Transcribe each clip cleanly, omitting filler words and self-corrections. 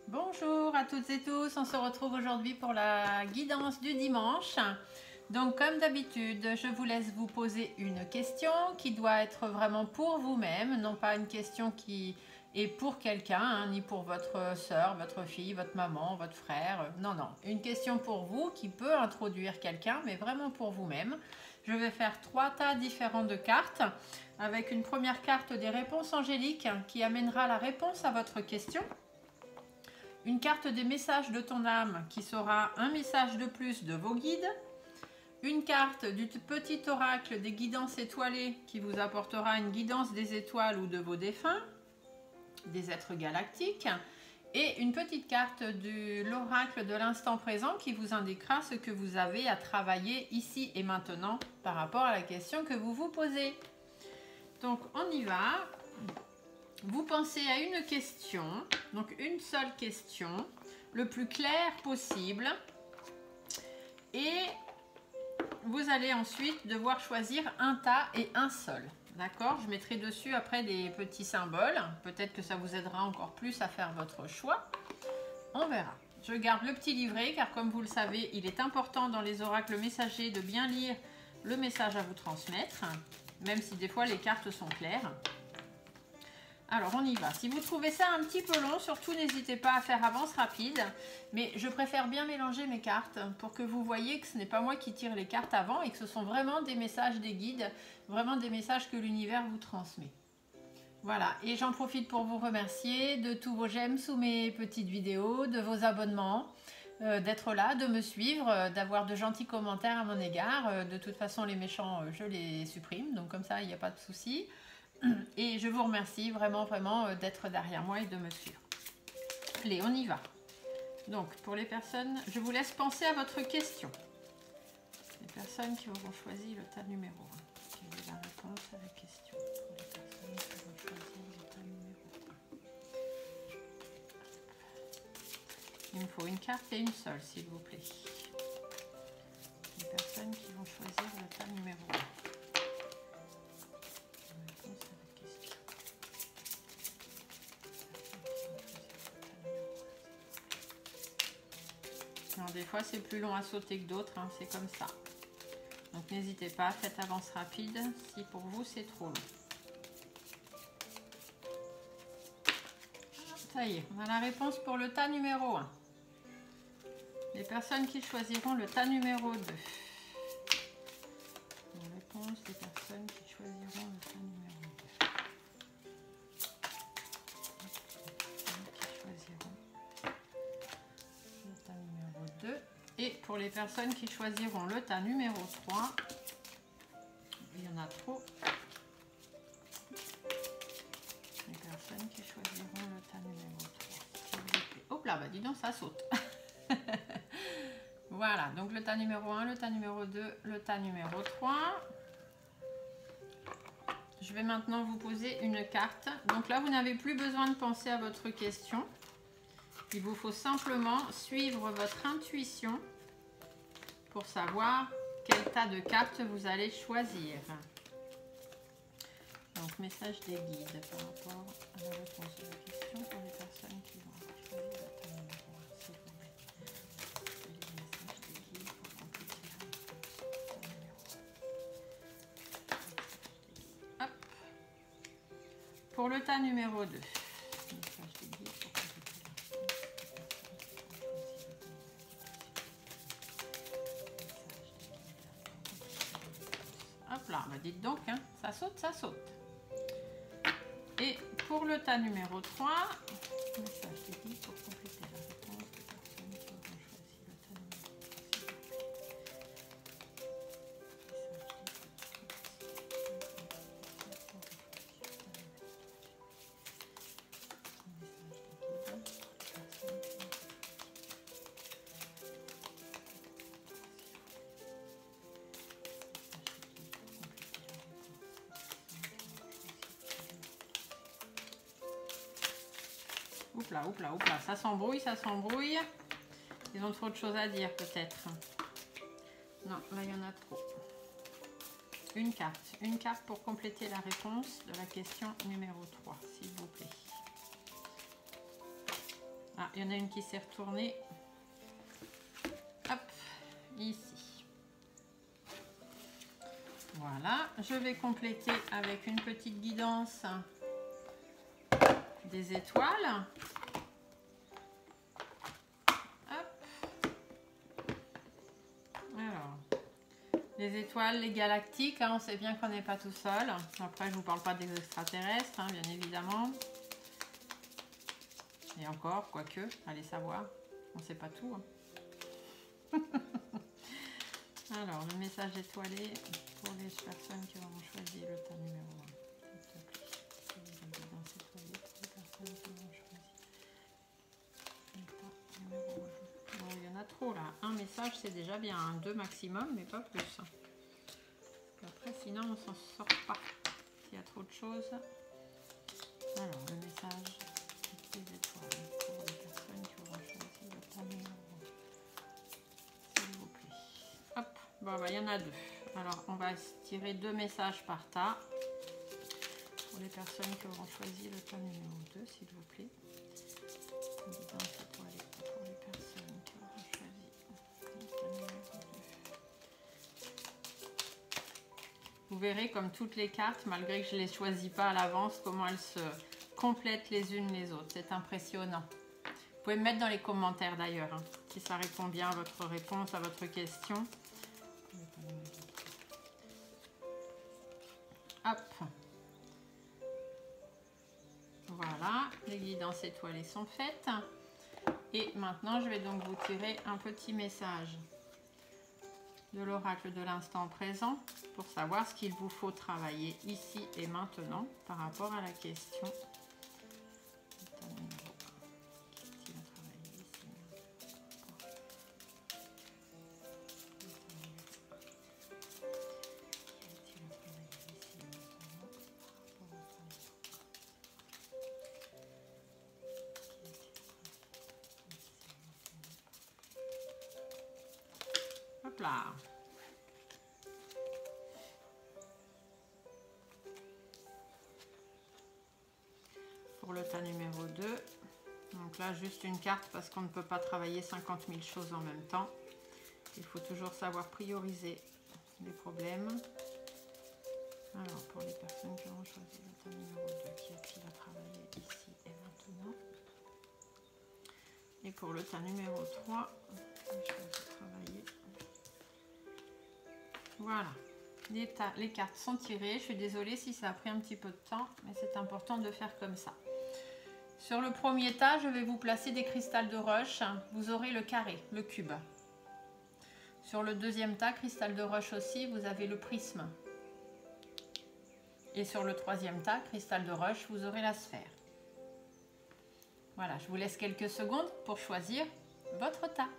Bonjour à toutes et tous, on se retrouve aujourd'hui pour la guidance du dimanche. Donc comme d'habitude, je vous laisse vous poser une question qui doit être vraiment pour vous-même, non pas une question qui est pour quelqu'un, hein, ni pour votre soeur, votre fille, votre maman, votre frère. Non, non, une question pour vous qui peut introduire quelqu'un, mais vraiment pour vous-même. Je vais faire 3 tas différents de cartes, avec une première carte des réponses angéliques qui amènera la réponse à votre question. Une carte des messages de ton âme qui sera un message de plus de vos guides. Une carte du petit oracle des guidances étoilées qui vous apportera une guidance des étoiles ou de vos défunts, des êtres galactiques. Et une petite carte de l'oracle de l'instant présent qui vous indiquera ce que vous avez à travailler ici et maintenant par rapport à la question que vous vous posez. Donc on y va. Vous pensez à une question, donc une seule question, le plus clair possible. Et vous allez ensuite devoir choisir un tas et un seul. D'accord? Je mettrai dessus après des petits symboles. Peut-être que ça vous aidera encore plus à faire votre choix. On verra. Je garde le petit livret car comme vous le savez, il est important dans les oracles messagers de bien lire le message à vous transmettre, même si des fois les cartes sont claires. Alors on y va. Si vous trouvez ça un petit peu long, surtout n'hésitez pas à faire avance rapide. Mais je préfère bien mélanger mes cartes pour que vous voyez que ce n'est pas moi qui tire les cartes avant et que ce sont vraiment des messages des guides, vraiment des messages que l'univers vous transmet. Voilà, et j'en profite pour vous remercier de tous vos j'aime sous mes petites vidéos, de vos abonnements, d'être là, de me suivre, d'avoir de gentils commentaires à mon égard. De toute façon, les méchants, je les supprime, donc comme ça, il n'y a pas de souci. Et je vous remercie vraiment d'être derrière moi et de me suivre. Allez, on y va. Donc, pour les personnes, je vous laisse penser à votre question. Les personnes qui auront choisi le tas numéro 1. Quelle est la réponse à la question pour les personnes qui vont choisir le tas numéro 1. Il me faut une carte et une seule, s'il vous plaît. Les personnes qui vont choisir le tas numéro 1. Alors, des fois c'est plus long à sauter que d'autres, hein, c'est comme ça. Donc n'hésitez pas, faites avance rapide si pour vous c'est trop long. Ça y est, on a la réponse pour le tas numéro 1. Les personnes qui choisiront le tas numéro 2. La réponse des personnes qui choisiront le tas numéro 2. Et pour les personnes qui choisiront le tas numéro 3, il y en a trop. Les personnes qui choisiront le tas numéro 3. Hop là, bah dis donc, ça saute. Voilà, donc le tas numéro 1, le tas numéro 2, le tas numéro 3. Je vais maintenant vous poser une carte. Donc là, vous n'avez plus besoin de penser à votre question. Il vous faut simplement suivre votre intuition pour savoir quel tas de cartes vous allez choisir. Donc, message des guides par rapport à la réponse de la question pour les personnes qui vont choisir le tas numéro 1, s'il vous plaît. Les messages des guides pour compléter la réponse. Hop. Pour le tas numéro 2. Hop là, bah dites donc, hein, ça saute, ça saute. Et pour le tas numéro 3, message des guides pour compléter la réponse des personnes qui auront choisi le tas numéro 3. Oups là, ça s'embrouille, ça s'embrouille. Ils ont trop de choses à dire peut-être. Non, là il y en a trop. Une carte pour compléter la réponse de la question numéro 3, s'il vous plaît. Ah, il y en a une qui s'est retournée. Hop, ici. Voilà, je vais compléter avec une petite guidance des étoiles. Hop. Alors, les étoiles, les galactiques, hein, on sait bien qu'on n'est pas tout seul. Après, je ne vous parle pas des extraterrestres, hein, bien évidemment. Et encore, quoique, allez savoir, on ne sait pas tout. Hein. Alors, le message étoilé pour les personnes qui auront choisi le tas numéro 1. S'il te plaît. La guidance étoilée pour les personnes qui auront choisi le tas numéro 1. Bon, il y en a trop là. Un message, c'est déjà bien. Hein. 2 maximum, mais pas plus. Parce qu'après, sinon, on s'en sort pas. S'il y a trop de choses. Alors, le message des étoiles pour les personnes qui auront choisi le tas numéro 1. S'il vous plaît. Hop. Bon, bah, il y en a 2. Alors, on va tirer 2 messages par tas pour les personnes qui auront choisi le tas numéro 2, s'il vous plaît. Guidance étoilée pour les personnes qui auront choisi le tas numéro 2. Vous verrez comme toutes les cartes, malgré que je ne les choisis pas à l'avance, comment elles se complètent les unes les autres. C'est impressionnant. Vous pouvez me mettre dans les commentaires d'ailleurs, hein, si ça répond bien à votre réponse, à votre question. Hop. Voilà, les guidances étoilées sont faites. Et maintenant, je vais donc vous tirer un petit message de l'oracle de l'instant présent pour savoir ce qu'il vous faut travailler ici et maintenant par rapport à la question. Là. Pour le tas numéro 2, donc là juste une carte parce qu'on ne peut pas travailler 50 000 choses en même temps. Il faut toujours savoir prioriser les problèmes. Alors pour les personnes qui ont choisi le tas numéro 2, qui a-t-il à travailler ici et maintenant? Et pour le tas numéro 3, je vais travailler. Voilà, les cartes sont tirées. Je suis désolée si ça a pris un petit peu de temps, mais c'est important de faire comme ça. Sur le premier tas, je vais vous placer des cristals de roche. Vous aurez le carré, le cube. Sur le deuxième tas, cristal de roche aussi, vous avez le prisme. Et sur le troisième tas, cristal de roche, vous aurez la sphère. Voilà, je vous laisse quelques secondes pour choisir votre tas.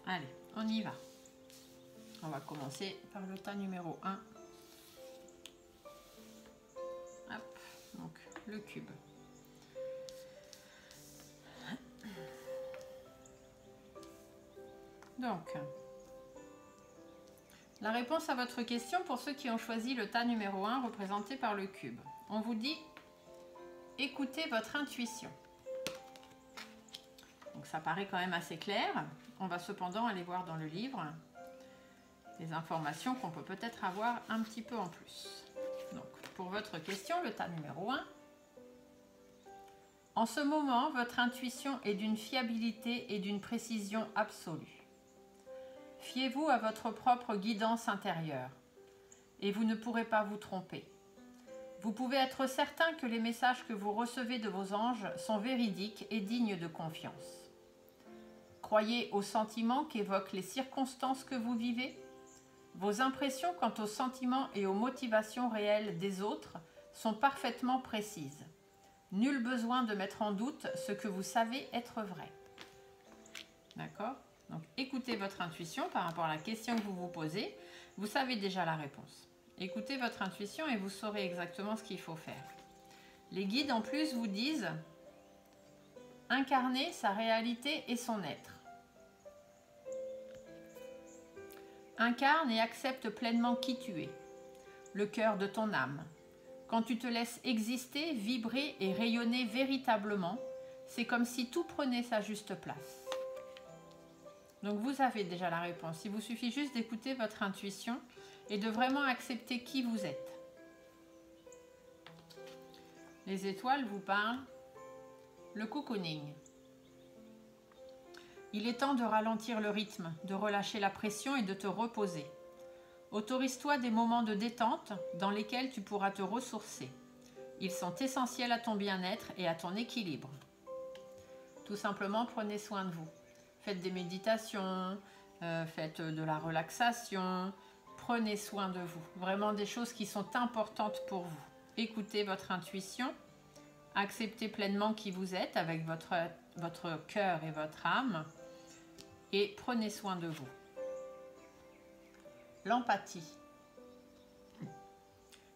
Allez, on y va. On va commencer par le tas numéro 1. Hop, donc le cube. Donc, la réponse à votre question pour ceux qui ont choisi le tas numéro 1 représenté par le cube. On vous dit, écoutez votre intuition. Donc ça paraît quand même assez clair. On va cependant aller voir dans le livre des informations qu'on peut peut-être avoir un petit peu en plus. Donc pour votre question, le tas numéro 1. En ce moment, votre intuition est d'une fiabilité et d'une précision absolue. Fiez-vous à votre propre guidance intérieure et vous ne pourrez pas vous tromper. Vous pouvez être certain que les messages que vous recevez de vos anges sont véridiques et dignes de confiance. Croyez aux sentiments qu'évoquent les circonstances que vous vivez. Vos impressions quant aux sentiments et aux motivations réelles des autres sont parfaitement précises. Nul besoin de mettre en doute ce que vous savez être vrai. D'accord ? Donc, écoutez votre intuition par rapport à la question que vous vous posez. Vous savez déjà la réponse. Écoutez votre intuition et vous saurez exactement ce qu'il faut faire. Les guides, en plus, vous disent incarner sa réalité et son être. Incarne et accepte pleinement qui tu es, le cœur de ton âme. Quand tu te laisses exister, vibrer et rayonner véritablement, c'est comme si tout prenait sa juste place. Donc vous avez déjà la réponse. Il vous suffit juste d'écouter votre intuition et de vraiment accepter qui vous êtes. Les étoiles vous parlent. Le cocooning. Il est temps de ralentir le rythme, de relâcher la pression et de te reposer. Autorise-toi des moments de détente dans lesquels tu pourras te ressourcer. Ils sont essentiels à ton bien-être et à ton équilibre. Tout simplement, prenez soin de vous. Faites des méditations, faites de la relaxation, prenez soin de vous. Vraiment des choses qui sont importantes pour vous. Écoutez votre intuition, acceptez pleinement qui vous êtes avec votre cœur et votre âme et prenez soin de vous. L'empathie.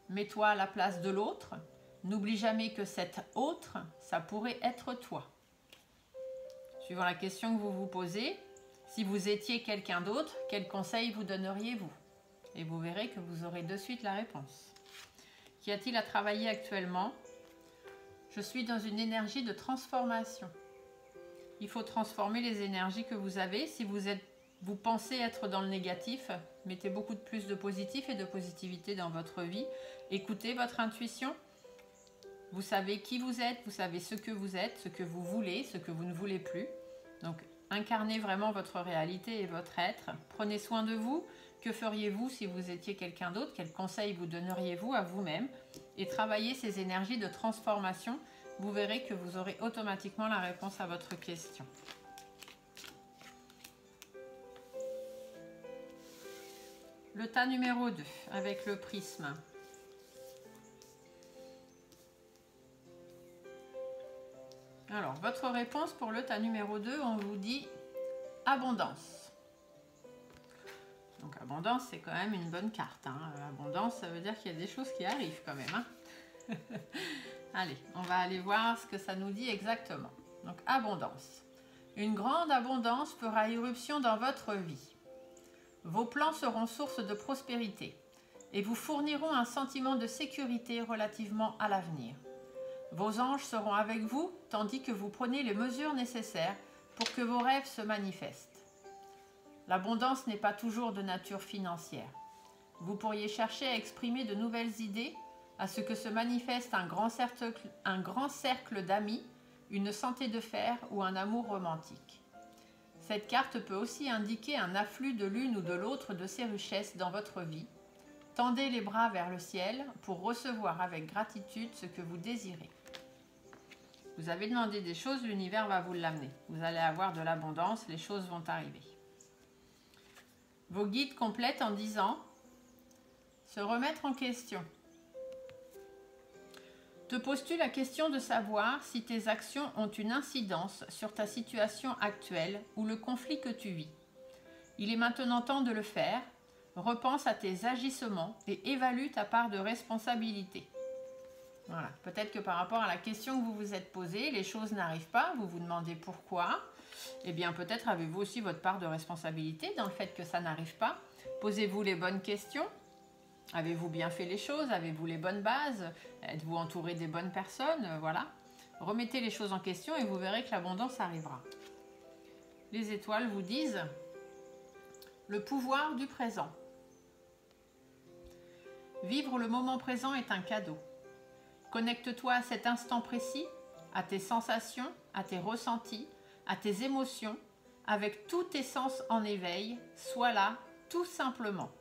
Mets-toi à la place de l'autre. N'oublie jamais que cet autre, ça pourrait être toi. Suivant la question que vous vous posez, si vous étiez quelqu'un d'autre, quel conseil vous donneriez-vous? Et vous verrez que vous aurez de suite la réponse. Qu'y a-t-il à travailler actuellement? Je suis dans une énergie de transformation. Il faut transformer les énergies que vous avez. Si vous pensez être dans le négatif, mettez beaucoup plus de positif et de positivité dans votre vie. Écoutez votre intuition. Vous savez qui vous êtes, vous savez ce que vous êtes, ce que vous voulez, ce que vous ne voulez plus. Donc, incarnez vraiment votre réalité et votre être. Prenez soin de vous. Que feriez-vous si vous étiez quelqu'un d'autre? Quels conseils vous donneriez-vous à vous-même? Et travaillez ces énergies de transformation. Vous verrez que vous aurez automatiquement la réponse à votre question. Le tas numéro 2 avec le prisme. Alors, votre réponse pour le tas numéro 2, on vous dit abondance. Donc, abondance, c'est quand même une bonne carte. Hein. Abondance, ça veut dire qu'il y a des choses qui arrivent quand même. Hein. Allez, on va aller voir ce que ça nous dit exactement. Donc, abondance. Une grande abondance fera irruption dans votre vie. Vos plans seront source de prospérité et vous fourniront un sentiment de sécurité relativement à l'avenir. Vos anges seront avec vous tandis que vous prenez les mesures nécessaires pour que vos rêves se manifestent. L'abondance n'est pas toujours de nature financière. Vous pourriez chercher à exprimer de nouvelles idées, à ce que se manifeste un grand cercle d'amis, une santé de fer ou un amour romantique. Cette carte peut aussi indiquer un afflux de l'une ou de l'autre de ces richesses dans votre vie. Tendez les bras vers le ciel pour recevoir avec gratitude ce que vous désirez. Vous avez demandé des choses, l'univers va vous l'amener. Vous allez avoir de l'abondance, les choses vont arriver. Vos guides complètent en disant « Se remettre en question ». Te poses-tu la question de savoir si tes actions ont une incidence sur ta situation actuelle ou le conflit que tu vis? Il est maintenant temps de le faire. Repense à tes agissements et évalue ta part de responsabilité. Voilà. Peut-être que par rapport à la question que vous vous êtes posée, les choses n'arrivent pas, vous vous demandez pourquoi. Eh bien, peut-être avez-vous aussi votre part de responsabilité dans le fait que ça n'arrive pas. Posez-vous les bonnes questions. Avez-vous bien fait les choses? Avez-vous les bonnes bases? Êtes-vous entouré des bonnes personnes? Voilà. Remettez les choses en question et vous verrez que l'abondance arrivera. Les étoiles vous disent le pouvoir du présent. Vivre le moment présent est un cadeau. Connecte-toi à cet instant précis, à tes sensations, à tes ressentis, à tes émotions, avec tous tes sens en éveil. Sois là, tout simplement.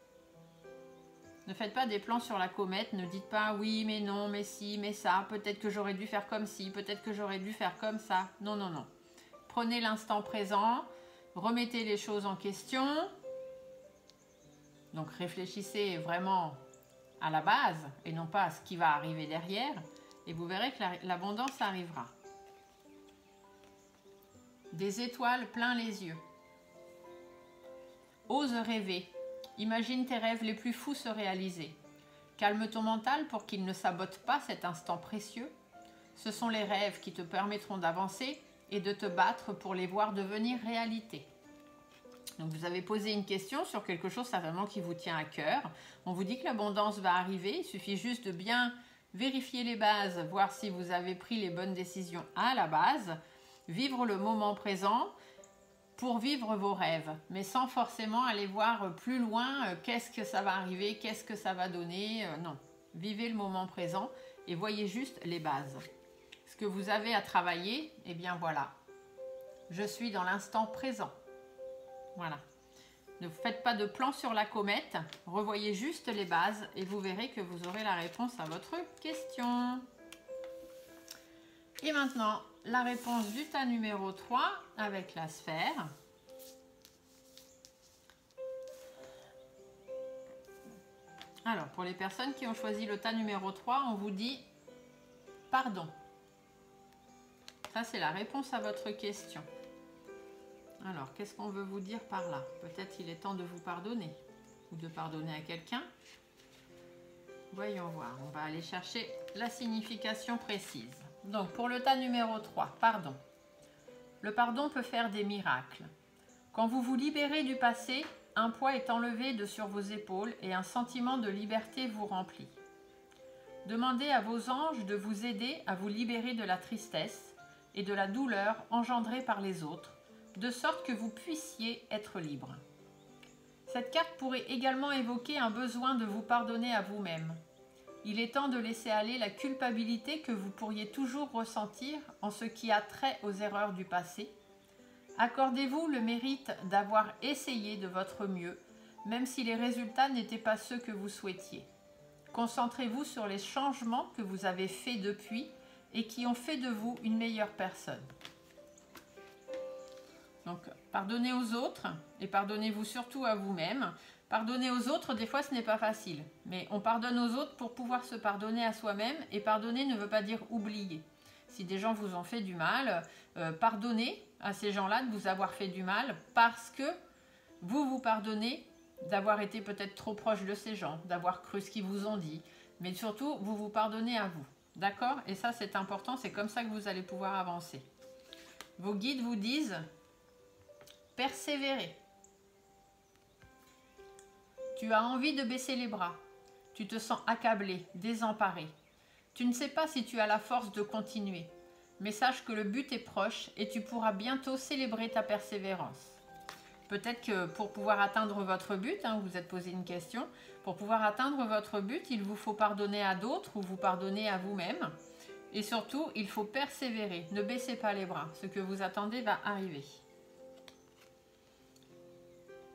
Ne faites pas des plans sur la comète, ne dites pas oui, mais non, mais si, mais ça, peut-être que j'aurais dû faire comme ci, peut-être que j'aurais dû faire comme ça. Non, non, non. Prenez l'instant présent, remettez les choses en question. Donc réfléchissez vraiment à la base et non pas à ce qui va arriver derrière et vous verrez que l'abondance arrivera. Des étoiles plein les yeux. Ose rêver. Imagine tes rêves les plus fous se réaliser. Calme ton mental pour qu'il ne sabote pas cet instant précieux. Ce sont les rêves qui te permettront d'avancer et de te battre pour les voir devenir réalité. Donc vous avez posé une question sur quelque chose certainement qui vous tient à cœur. On vous dit que l'abondance va arriver, il suffit juste de bien vérifier les bases, voir si vous avez pris les bonnes décisions à la base, vivre le moment présent pour vivre vos rêves, mais sans forcément aller voir plus loin qu'est-ce que ça va arriver, qu'est-ce que ça va donner, non. Vivez le moment présent et voyez juste les bases. Ce que vous avez à travailler, eh bien voilà, je suis dans l'instant présent. Voilà. Ne faites pas de plan sur la comète, revoyez juste les bases et vous verrez que vous aurez la réponse à votre question. Et maintenant, la réponse du tas numéro 3 avec la sphère. Alors, pour les personnes qui ont choisi le tas numéro 3, on vous dit pardon. Ça, c'est la réponse à votre question. Alors, qu'est-ce qu'on veut vous dire par là? Peut-être il est temps de vous pardonner ou de pardonner à quelqu'un. Voyons voir, on va aller chercher la signification précise. Donc, pour le tas numéro 3, pardon. Le pardon peut faire des miracles. Quand vous vous libérez du passé, un poids est enlevé de sur vos épaules et un sentiment de liberté vous remplit. Demandez à vos anges de vous aider à vous libérer de la tristesse et de la douleur engendrée par les autres, de sorte que vous puissiez être libre. Cette carte pourrait également évoquer un besoin de vous pardonner à vous-même. Il est temps de laisser aller la culpabilité que vous pourriez toujours ressentir en ce qui a trait aux erreurs du passé. Accordez-vous le mérite d'avoir essayé de votre mieux, même si les résultats n'étaient pas ceux que vous souhaitiez. Concentrez-vous sur les changements que vous avez faits depuis et qui ont fait de vous une meilleure personne. Donc, pardonnez aux autres et pardonnez-vous surtout à vous-même. Pardonner aux autres, des fois, ce n'est pas facile. Mais on pardonne aux autres pour pouvoir se pardonner à soi-même. Et pardonner ne veut pas dire oublier. Si des gens vous ont fait du mal, pardonnez à ces gens-là de vous avoir fait du mal parce que vous vous pardonnez d'avoir été peut-être trop proche de ces gens, d'avoir cru ce qu'ils vous ont dit. Mais surtout, vous vous pardonnez à vous. D'accord? Et ça, c'est important. C'est comme ça que vous allez pouvoir avancer. Vos guides vous disent... Persévérer. Tu as envie de baisser les bras. Tu te sens accablé, désemparé. Tu ne sais pas si tu as la force de continuer. Mais sache que le but est proche et tu pourras bientôt célébrer ta persévérance. Peut-être que pour pouvoir atteindre votre but, vous vous êtes posé une question, pour pouvoir atteindre votre but, il vous faut pardonner à d'autres ou vous pardonner à vous-même. Et surtout, il faut persévérer. Ne baissez pas les bras. Ce que vous attendez va arriver.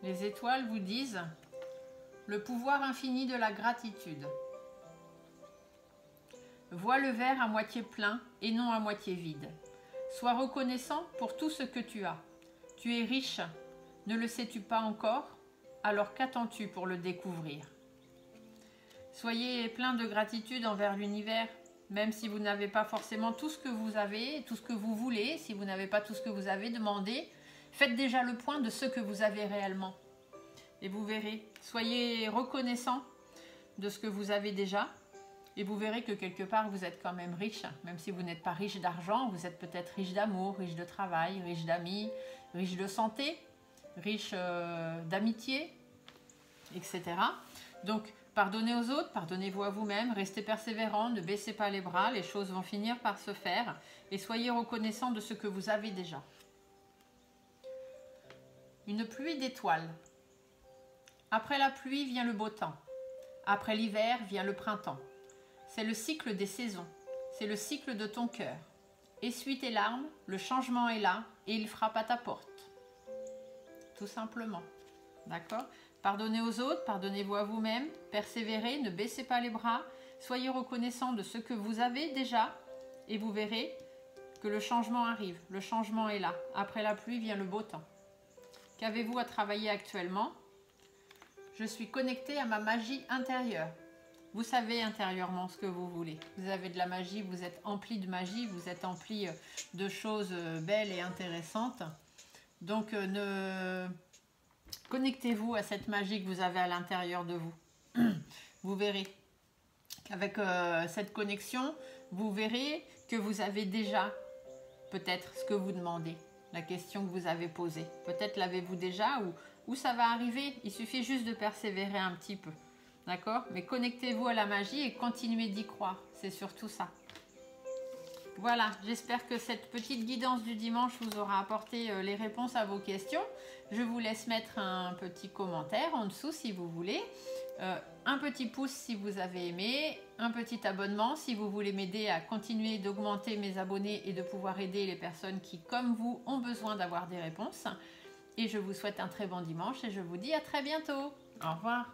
Les étoiles vous disent le pouvoir infini de la gratitude. Vois le verre à moitié plein et non à moitié vide. Sois reconnaissant pour tout ce que tu as. Tu es riche, ne le sais-tu pas encore? Alors qu'attends-tu pour le découvrir? Soyez plein de gratitude envers l'univers, même si vous n'avez pas forcément tout ce que vous avez, tout ce que vous voulez, si vous n'avez pas tout ce que vous avez demandé. Faites déjà le point de ce que vous avez réellement. Et vous verrez, soyez reconnaissant de ce que vous avez déjà. Et vous verrez que quelque part, vous êtes quand même riche. Même si vous n'êtes pas riche d'argent, vous êtes peut-être riche d'amour, riche de travail, riche d'amis, riche de santé, riche d'amitié, etc. Donc, pardonnez aux autres, pardonnez-vous à vous-même, restez persévérant, ne baissez pas les bras, les choses vont finir par se faire. Et soyez reconnaissant de ce que vous avez déjà. Une pluie d'étoiles. Après la pluie vient le beau temps. Après l'hiver vient le printemps. C'est le cycle des saisons. C'est le cycle de ton cœur. Essuie tes larmes, le changement est là et il frappe à ta porte. Tout simplement. D'accord? Pardonnez aux autres, pardonnez-vous à vous-même, persévérez, ne baissez pas les bras, soyez reconnaissant de ce que vous avez déjà et vous verrez que le changement arrive. Le changement est là. Après la pluie vient le beau temps. Qu'avez-vous à travailler actuellement? Je suis connectée à ma magie intérieure. Vous savez intérieurement ce que vous voulez. Vous avez de la magie, vous êtes empli de magie, vous êtes empli de choses belles et intéressantes. Donc, connectez-vous à cette magie que vous avez à l'intérieur de vous. Vous verrez qu'avec cette connexion, vous verrez que vous avez déjà peut-être ce que vous demandez. la question que vous avez posée. Peut-être l'avez-vous déjà ou ça va arriver. Il suffit juste de persévérer un petit peu. D'accord? Mais connectez-vous à la magie et continuez d'y croire. C'est surtout ça. Voilà, j'espère que cette petite guidance du dimanche vous aura apporté les réponses à vos questions. Je vous laisse mettre un petit commentaire en dessous si vous voulez. Un petit pouce si vous avez aimé, un petit abonnement si vous voulez m'aider à continuer d'augmenter mes abonnés et de pouvoir aider les personnes qui, comme vous, ont besoin d'avoir des réponses. Et je vous souhaite un très bon dimanche et je vous dis à très bientôt. Au revoir.